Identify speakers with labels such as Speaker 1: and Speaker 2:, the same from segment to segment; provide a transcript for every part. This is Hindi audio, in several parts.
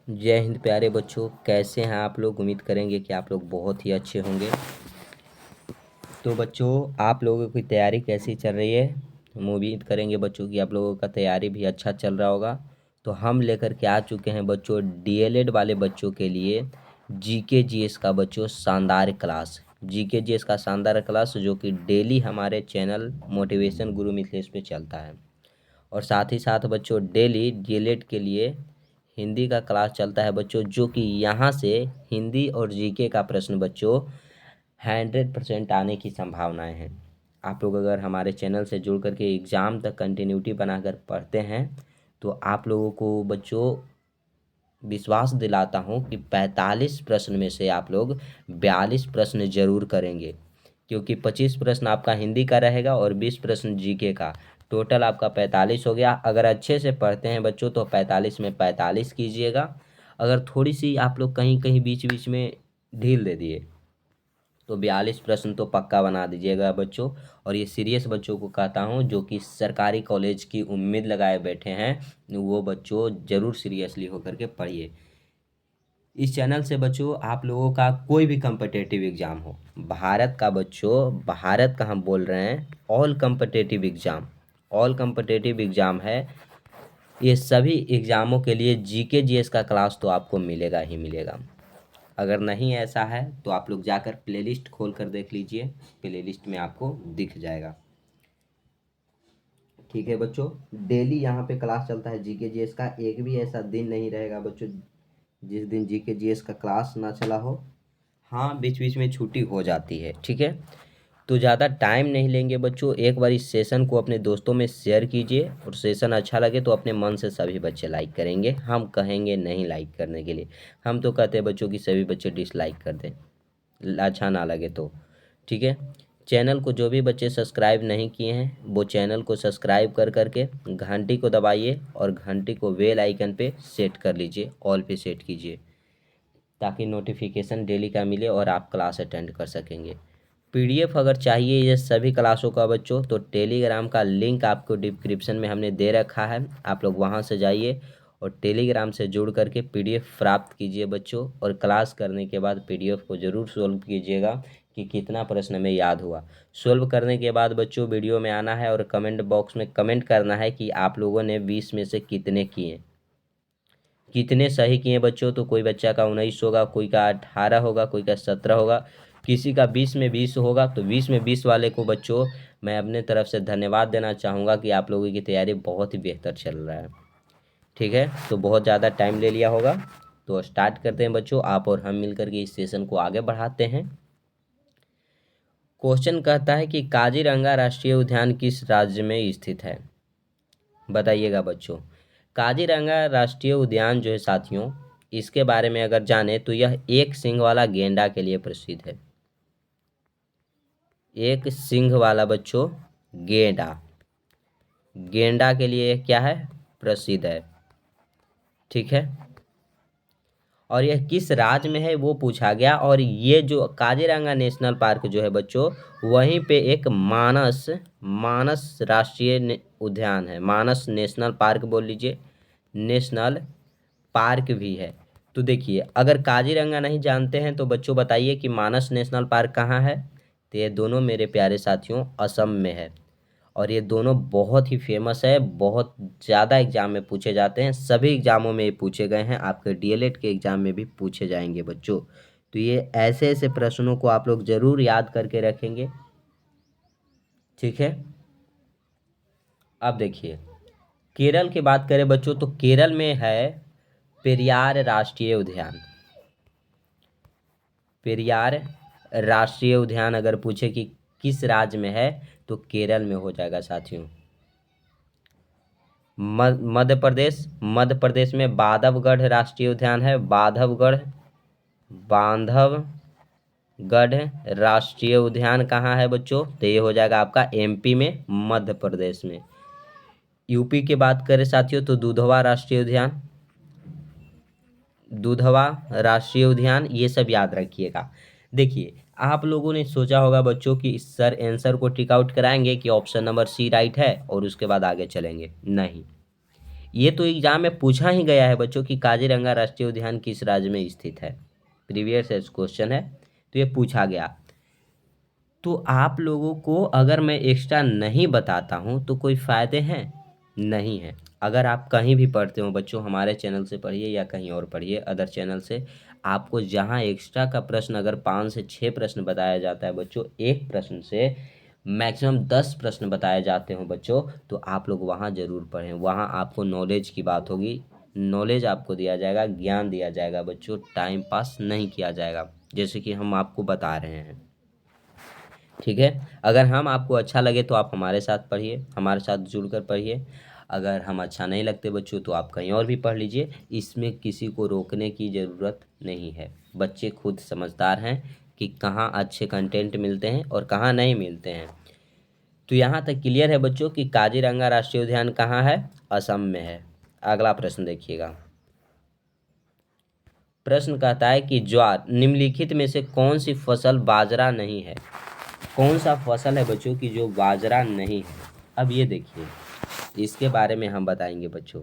Speaker 1: जय हिंद प्यारे बच्चों, कैसे हैं आप लोग। उम्मीद करेंगे कि आप लोग बहुत ही अच्छे होंगे। तो बच्चों, आप लोगों की तैयारी कैसी चल रही है। हम उम्मीद करेंगे बच्चों कि आप लोगों का तैयारी भी अच्छा चल रहा होगा। तो हम लेकर के आ चुके हैं बच्चों डीएलएड वाले बच्चों के लिए जीके जीएस का बच्चों शानदार क्लास। जीके जीएस का शानदार क्लास जो कि डेली हमारे चैनल मोटिवेशन गुरु मिथिलेश पे चलता है। और साथ ही साथ बच्चों डेली डीएलएड के लिए हिंदी का क्लास चलता है बच्चों, जो कि यहाँ से हिंदी और जीके का प्रश्न बच्चों 100% आने की संभावनाएं हैं। आप लोग अगर हमारे चैनल से जुड़ करके एग्ज़ाम तक कंटिन्यूटी बनाकर पढ़ते हैं तो आप लोगों को बच्चों विश्वास दिलाता हूँ कि 45 प्रश्न में से आप लोग 42 प्रश्न जरूर करेंगे, क्योंकि 25 प्रश्न आपका हिंदी का रहेगा और 20 प्रश्न जीके का। टोटल आपका 45 हो गया। अगर अच्छे से पढ़ते हैं बच्चों तो 45 में 45 कीजिएगा। अगर थोड़ी सी आप लोग कहीं कहीं बीच बीच में ढील दे दिए तो 42 प्रश्न तो पक्का बना दीजिएगा बच्चों। और ये सीरियस बच्चों को कहता हूँ जो कि सरकारी कॉलेज की उम्मीद लगाए बैठे हैं, वो बच्चों ज़रूर सीरियसली होकर के पढ़िए। इस चैनल से बच्चों आप लोगों का कोई भी कम्पिटेटिव एग्ज़ाम हो, भारत का बच्चों, भारत का हम बोल रहे हैं, all competitive exam, all competitive exam है। ये सभी एग्ज़ामों के लिए जीके जीएस का क्लास तो आपको मिलेगा ही मिलेगा। अगर नहीं ऐसा है तो आप लोग जाकर प्लेलिस्ट खोल कर देख लीजिए, प्लेलिस्ट में आपको दिख जाएगा। ठीक है बच्चों, डेली यहाँ पे क्लास चलता है जीके जीएस का। एक भी ऐसा दिन नहीं रहेगा बच्चों जिस दिन जीके जीएस का क्लास ना चला हो। हाँ, बीच बीच में छुट्टी हो जाती है, ठीक है। तो ज़्यादा टाइम नहीं लेंगे बच्चों, एक बार इस सेशन को अपने दोस्तों में शेयर कीजिए और सेशन अच्छा लगे तो अपने मन से सभी बच्चे लाइक करेंगे। हम कहेंगे नहीं लाइक करने के लिए, हम तो कहते हैं बच्चों कि सभी बच्चे डिसलाइक कर दें, अच्छा ना लगे तो। ठीक है, चैनल को जो भी बच्चे सब्सक्राइब नहीं किए हैं वो चैनल को सब्सक्राइब कर करके घंटी को दबाइए और घंटी को बेल आइकन पे सेट कर लीजिए, ऑल पे सेट कीजिए, ताकि नोटिफिकेशन डेली का मिले और आप क्लास अटेंड कर सकेंगे। पीडीएफ अगर चाहिए ये सभी क्लासों का बच्चों तो टेलीग्राम का लिंक आपको डिस्क्रिप्शन में हमने दे रखा है, आप लोग वहां से जाइए और टेलीग्राम से जुड़ करके पीडीएफ प्राप्त कीजिए बच्चों। और क्लास करने के बाद पीडीएफ को ज़रूर सोल्व कीजिएगा कि कितना प्रश्न में याद हुआ। सोल्व करने के बाद बच्चों वीडियो में आना है और कमेंट बॉक्स में कमेंट करना है कि आप लोगों ने 20 में से कितने किए, कितने सही किए बच्चों। तो कोई बच्चा का 19 होगा, कोई का 18 होगा, कोई का 17 होगा, किसी का 20 में 20 होगा। तो 20 में 20 वाले को बच्चों मैं अपने तरफ से धन्यवाद देना चाहूँगा कि आप लोगों की तैयारी बहुत ही बेहतर चल रहा है। ठीक है, तो बहुत ज़्यादा टाइम ले लिया होगा, तो स्टार्ट करते हैं बच्चों। आप और हम मिलकर के इस सेशन को आगे बढ़ाते हैं। क्वेश्चन कहता है कि काजीरंगा राष्ट्रीय उद्यान किस राज्य में स्थित है। बताइएगा बच्चों। काजीरंगा राष्ट्रीय उद्यान जो है साथियों, इसके बारे में अगर जाने तो यह एक सींग वाला गेंडा के लिए प्रसिद्ध है। एक सींग वाला बच्चों गेंडा, गेंडा के लिए क्या है, प्रसिद्ध है। ठीक है, और यह किस राज्य में है वो पूछा गया। और ये जो काजीरंगा नेशनल पार्क जो है बच्चों, वहीं पे एक मानस, मानस राष्ट्रीय उद्यान है, मानस नेशनल पार्क बोल लीजिए, नेशनल पार्क भी है। तो देखिए, अगर काजीरंगा नहीं जानते हैं तो बच्चों बताइए कि मानस नेशनल पार्क कहाँ है। तो ये दोनों मेरे प्यारे साथियों असम में है। और ये दोनों बहुत ही फेमस है, बहुत ज़्यादा एग्जाम में पूछे जाते हैं, सभी एग्जामों में ये पूछे गए हैं, आपके डीएलएड के एग्जाम में भी पूछे जाएंगे बच्चों। तो ये ऐसे ऐसे प्रश्नों को आप लोग ज़रूर याद करके रखेंगे। ठीक है, अब देखिए, केरल की बात करें बच्चों तो केरल में है पेरियार राष्ट्रीय उद्यान। पेरियार राष्ट्रीय उद्यान अगर पूछे कि किस राज्य में है तो केरल में हो जाएगा साथियों। मध्य प्रदेश, मध्य प्रदेश में बांधवगढ़ राष्ट्रीय उद्यान है, बांधवगढ़, बांधवगढ़ राष्ट्रीय उद्यान कहाँ है बच्चों, तो ये हो जाएगा आपका एमपी में, मध्य प्रदेश में। यूपी की बात करें साथियों तो दुधवा राष्ट्रीय उद्यान, दुधवा राष्ट्रीय उद्यान, ये सब याद रखिएगा। देखिए, आप लोगों ने सोचा होगा बच्चों कि सर आंसर को टिक आउट कराएंगे कि ऑप्शन नंबर सी राइट है और उसके बाद आगे चलेंगे। नहीं, ये तो एग्जाम में पूछा ही गया है बच्चों कि काजीरंगा राष्ट्रीय उद्यान किस राज्य में स्थित है, प्रीवियस क्वेश्चन है, तो ये पूछा गया। तो आप लोगों को अगर मैं एक्स्ट्रा नहीं बताता हूँ तो कोई फ़ायदे हैं, नहीं है। अगर आप कहीं भी पढ़ते हो बच्चों, हमारे चैनल से पढ़िए या कहीं और पढ़िए अदर चैनल से, आपको जहाँ एक्स्ट्रा का प्रश्न अगर 5 से 6 प्रश्न बताया जाता है बच्चों, एक प्रश्न से मैक्सिमम 10 प्रश्न बताए जाते हो बच्चों, तो आप लोग वहाँ ज़रूर पढ़ें। वहाँ आपको नॉलेज की बात होगी, नॉलेज आपको दिया जाएगा, ज्ञान दिया जाएगा बच्चों, टाइम पास नहीं किया जाएगा, जैसे कि हम आपको बता रहे हैं। ठीक है, अगर हम आपको अच्छा लगे तो आप हमारे साथ पढ़िए, हमारे साथ जुड़कर पढ़िए। अगर हम अच्छा नहीं लगते बच्चों तो आप कहीं और भी पढ़ लीजिए, इसमें किसी को रोकने की ज़रूरत नहीं है। बच्चे खुद समझदार हैं कि कहाँ अच्छे कंटेंट मिलते हैं और कहाँ नहीं मिलते हैं। तो यहाँ तक क्लियर है बच्चों कि काजीरंगा राष्ट्रीय उद्यान कहाँ है, असम में है। अगला प्रश्न देखिएगा। प्रश्न कहता है कि ज्वार निम्नलिखित में से कौन सी फसल बाजरा नहीं है। कौन सा फसल है बच्चों की जो बाजरा नहीं है। अब ये देखिए, इसके बारे में हम बताएंगे बच्चों,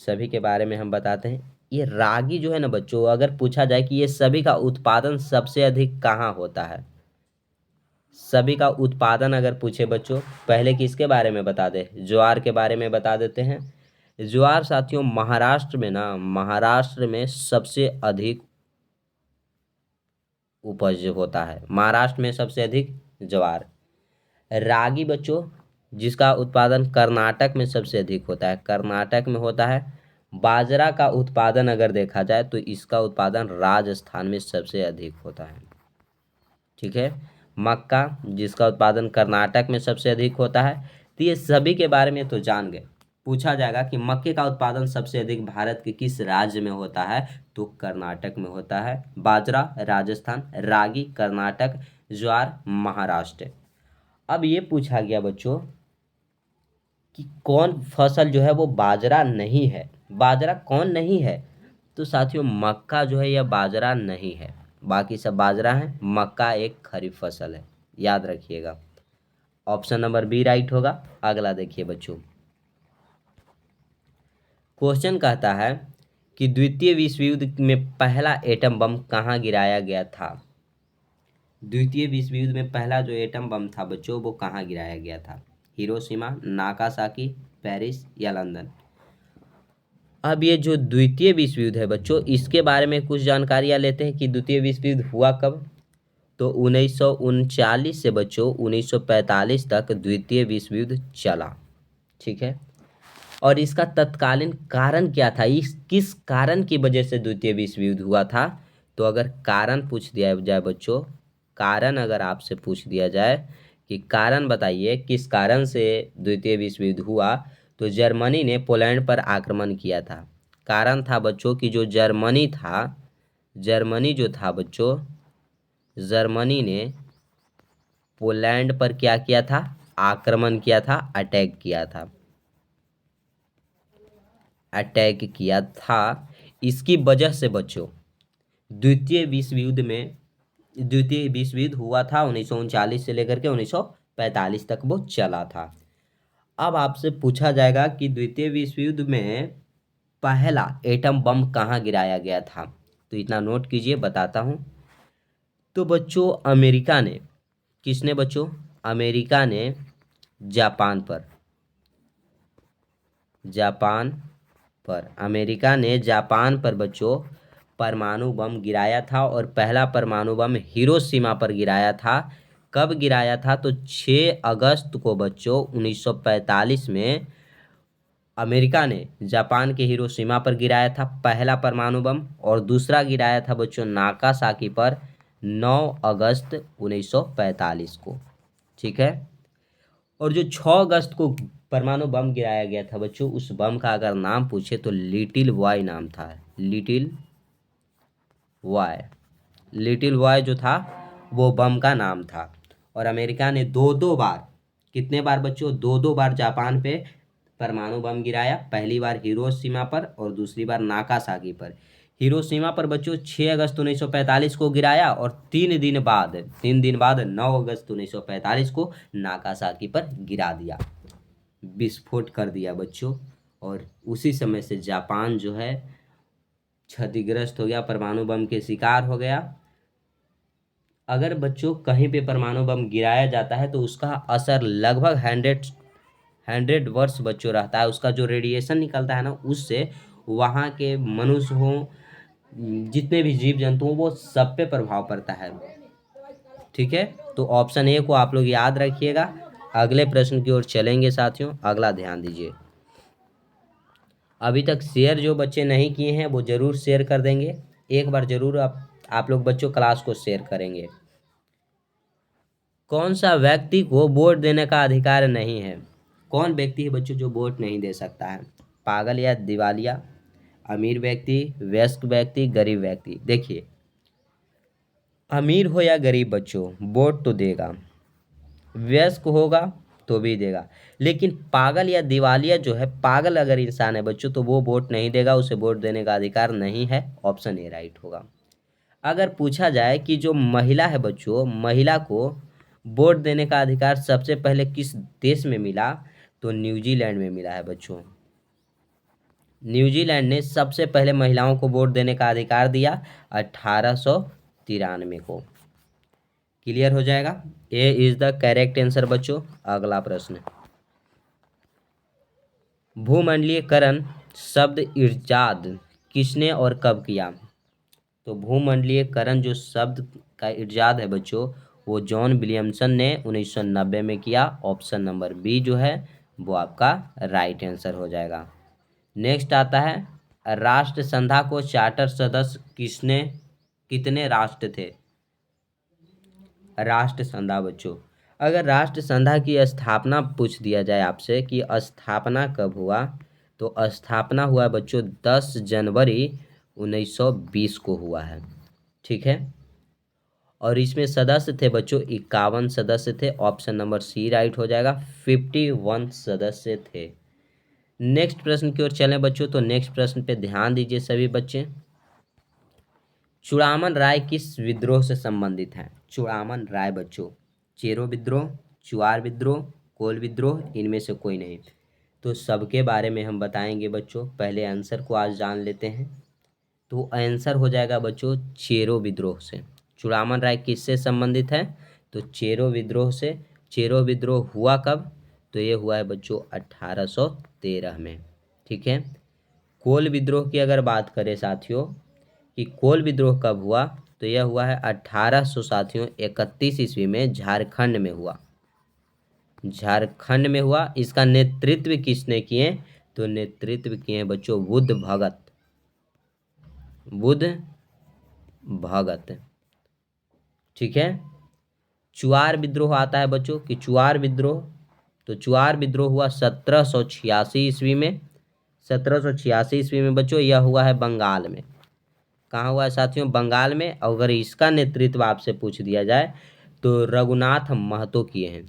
Speaker 1: सभी के बारे में हम बताते हैं। ये रागी जो है ना बच्चों, अगर पूछा जाए कि ये सभी का उत्पादन सबसे अधिक कहाँ होता है, सभी का उत्पादन अगर पूछे बच्चों, पहले किसके बारे में बता दे, ज्वार के बारे में बता देते हैं। ज्वार साथियों महाराष्ट्र में ना, महाराष्ट्र में सबसे अधिक उपज होता है, महाराष्ट्र में सबसे अधिक ज्वार। रागी बच्चों जिसका उत्पादन कर्नाटक में सबसे अधिक होता है, कर्नाटक में होता है। बाजरा का उत्पादन अगर देखा जाए तो इसका उत्पादन राजस्थान में सबसे अधिक होता है। ठीक है, मक्का जिसका उत्पादन कर्नाटक में सबसे अधिक होता है। तो ये सभी के बारे में तो जान गए। पूछा जाएगा कि मक्के का उत्पादन सबसे अधिक भारत के किस राज्य में होता है, तो कर्नाटक में होता है। बाजरा राजस्थान, रागी कर्नाटक, ज्वार महाराष्ट्र। अब ये पूछा गया बच्चों कि कौन फसल जो है वो बाजरा नहीं है, बाजरा कौन नहीं है, तो साथियों मक्का जो है यह बाजरा नहीं है, बाकी सब बाजरा है, मक्का एक खरीफ फसल है, याद रखिएगा। ऑप्शन नंबर बी राइट होगा। अगला देखिए बच्चों, क्वेश्चन कहता है कि द्वितीय विश्व युद्ध में पहला एटम बम कहाँ गिराया गया था। द्वितीय विश्व युद्ध में पहला जो एटम बम था बच्चों वो कहाँ गिराया गया था, हिरोशिमा, नागासाकी, पेरिस या लंदन। अब ये जो द्वितीय विश्व युद्ध है बच्चों, इसके बारे में कुछ जानकारियाँ लेते हैं कि द्वितीय विश्व युद्ध हुआ कब। तो 1939 से बच्चों 1945 तक द्वितीय विश्व युद्ध चला। ठीक है, और इसका तत्कालीन कारण क्या था, इस किस कारण की वजह से द्वितीय विश्व युद्ध हुआ था। तो अगर कारण पूछ दिया जाए बच्चों, कारण अगर आपसे पूछ दिया जाए कि कारण बताइए किस कारण से द्वितीय विश्व युद्ध हुआ, तो जर्मनी ने पोलैंड पर आक्रमण किया था। कारण था बच्चों कि जो जर्मनी था, जर्मनी जो था बच्चों, जर्मनी ने पोलैंड पर क्या किया था, आक्रमण किया था, अटैक किया था, अटैक किया था। इसकी वजह से बच्चों द्वितीय विश्व युद्ध में, द्वितीय विश्व युद्ध हुआ था 1939 से लेकर के 1945 तक वो चला था। अब आपसे पूछा जाएगा कि द्वितीय विश्व युद्ध में पहला एटम बम कहाँ गिराया गया था, तो इतना नोट कीजिए, बताता हूँ। तो बच्चों अमेरिका ने, किसने बच्चों, अमेरिका ने जापान पर, जापान पर, अमेरिका ने जापान पर बच्चों परमाणु बम गिराया था, और पहला परमाणु बम हिरोशिमा पर गिराया था। कब गिराया था, तो 6 अगस्त को बच्चों 1945 में अमेरिका ने जापान के हिरोशिमा पर गिराया था पहला परमाणु बम, और दूसरा गिराया था बच्चों नागासाकी पर 9 अगस्त 1945 को। ठीक है, और जो 6 अगस्त को परमाणु बम गिराया गया था बच्चों, उस बम का अगर नाम पूछे तो लिटिल बॉय नाम था, लिटिल बॉय, लिटिल बॉय जो था वो बम का नाम था। और अमेरिका ने दो दो बार, कितने बार बच्चों, दो दो बार जापान पे परमाणु बम गिराया, पहली बार हिरोशिमा पर और दूसरी बार नागासाकी पर। हिरोशिमा पर बच्चों 6 अगस्त 1945 को गिराया, और 3 दिन बाद 9 अगस्त 1945 को नागासाकी पर गिरा दिया, विस्फोट कर दिया बच्चों। और उसी समय से जापान जो है क्षतिग्रस्त हो गया, परमाणु बम के शिकार हो गया। अगर बच्चों कहीं पे परमाणु बम गिराया जाता है तो उसका असर लगभग 100 वर्ष बच्चों रहता है। उसका जो रेडिएशन निकलता है ना, उससे वहाँ के मनुष्य हों, जितने भी जीव जंतु हों, वो सब पे प्रभाव पड़ता है। ठीक है, तो ऑप्शन ए को आप लोग याद रखिएगा। अगले प्रश्न की ओर चलेंगे साथियों। अगला ध्यान दीजिए। अभी तक शेयर जो बच्चे नहीं किए हैं वो जरूर शेयर कर देंगे। एक बार जरूर आप लोग बच्चों क्लास को शेयर करेंगे। कौन सा व्यक्ति को वोट देने का अधिकार नहीं है? कौन व्यक्ति है बच्चों जो वोट नहीं दे सकता है? पागल या दिवालिया, अमीर व्यक्ति, वयस्क व्यक्ति, गरीब व्यक्ति? देखिए, अमीर हो या गरीब बच्चों वोट तो देगा, वयस्क होगा तो भी देगा, लेकिन पागल या दिवालिया जो है, पागल अगर इंसान है बच्चों तो वो वोट नहीं देगा, उसे वोट देने का अधिकार नहीं है। ऑप्शन ए राइट होगा। अगर पूछा जाए कि जो महिला है बच्चों, महिला को वोट देने का अधिकार सबसे पहले किस देश में मिला, तो न्यूजीलैंड में मिला है बच्चों। न्यूजीलैंड ने सबसे पहले महिलाओं को वोट देने का अधिकार दिया 1893 को। क्लियर हो जाएगा। ए इज द करेक्ट आंसर बच्चों। अगला प्रश्न, भूमंडलीयकरण शब्द इजाद किसने और कब किया? तो भूमंडलीयकरण जो शब्द का इजाद है बच्चों, वो जॉन विलियमसन ने 1990 में किया। ऑप्शन नंबर बी जो है वो आपका राइट आंसर हो जाएगा। नेक्स्ट आता है, राष्ट्र संधा को चार्टर सदस्य किसने, कितने राष्ट्र थे? राष्ट्र संधा बच्चों, अगर राष्ट्र संधा की स्थापना पूछ दिया जाए आपसे कि स्थापना कब हुआ, तो स्थापना हुआ बच्चों 10 जनवरी 1920 को हुआ है। ठीक है, और इसमें सदस्य थे बच्चों 51 सदस्य थे। ऑप्शन नंबर सी राइट हो जाएगा, 51 सदस्य थे। नेक्स्ट प्रश्न की ओर चलें बच्चों, तो नेक्स्ट प्रश्न पे ध्यान दीजिए सभी बच्चे। चूड़ामन राय किस विद्रोह से संबंधित है? चूड़ामन राय बच्चों, चेरो विद्रोह, चुआर विद्रोह, कोल विद्रोह, इनमें से कोई नहीं। तो सबके बारे में हम बताएंगे बच्चों। पहले आंसर को आज जान लेते हैं। तो आंसर हो जाएगा बच्चों चेरो विद्रोह से। चूड़ामन राय किससे संबंधित है? तो चेरो विद्रोह से। चेरो विद्रोह हुआ कब? तो ये हुआ है बच्चों 1813 में। ठीक है, कोल विद्रोह की अगर बात करें साथियों कि कोल विद्रोह कब हुआ, तो यह हुआ है 1800 साथियों 31 ईस्वी में झारखंड में हुआ। झारखंड में हुआ। इसका नेतृत्व किसने किए? तो नेतृत्व किए बच्चों बुद्ध भगत। बुद्ध भगत। ठीक है, चुआर विद्रोह आता है बच्चों कि चुआर विद्रोह, तो चुआर विद्रोह हुआ 1786 ईस्वी में। 1786 ईस्वी में बच्चों यह हुआ है बंगाल में। कहाँ हुआ है साथियों? बंगाल में। अगर इसका नेतृत्व आपसे पूछ दिया जाए तो रघुनाथ महतो किए हैं।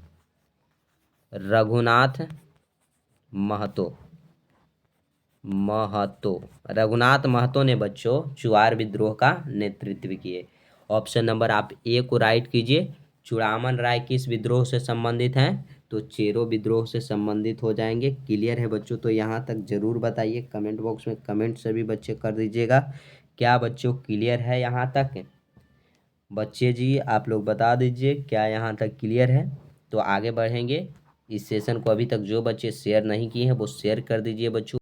Speaker 1: रघुनाथ महतो, रघुनाथ महतो ने बच्चों चुआर विद्रोह का नेतृत्व किए। ऑप्शन नंबर आप ए को राइट कीजिए। चूड़ामन राय किस विद्रोह से संबंधित हैं? तो चेरो विद्रोह से संबंधित हो जाएंगे। क्लियर है बच्चों? तो यहाँ तक जरूर बताइए, कमेंट बॉक्स में कमेंट सभी बच्चे कर दीजिएगा। क्या बच्चों क्लियर है यहाँ तक? बच्चे जी आप लोग बता दीजिए क्या यहाँ तक क्लियर है। तो आगे बढ़ेंगे। इस सेशन को अभी तक जो बच्चे शेयर नहीं किए हैं वो शेयर कर दीजिए बच्चों।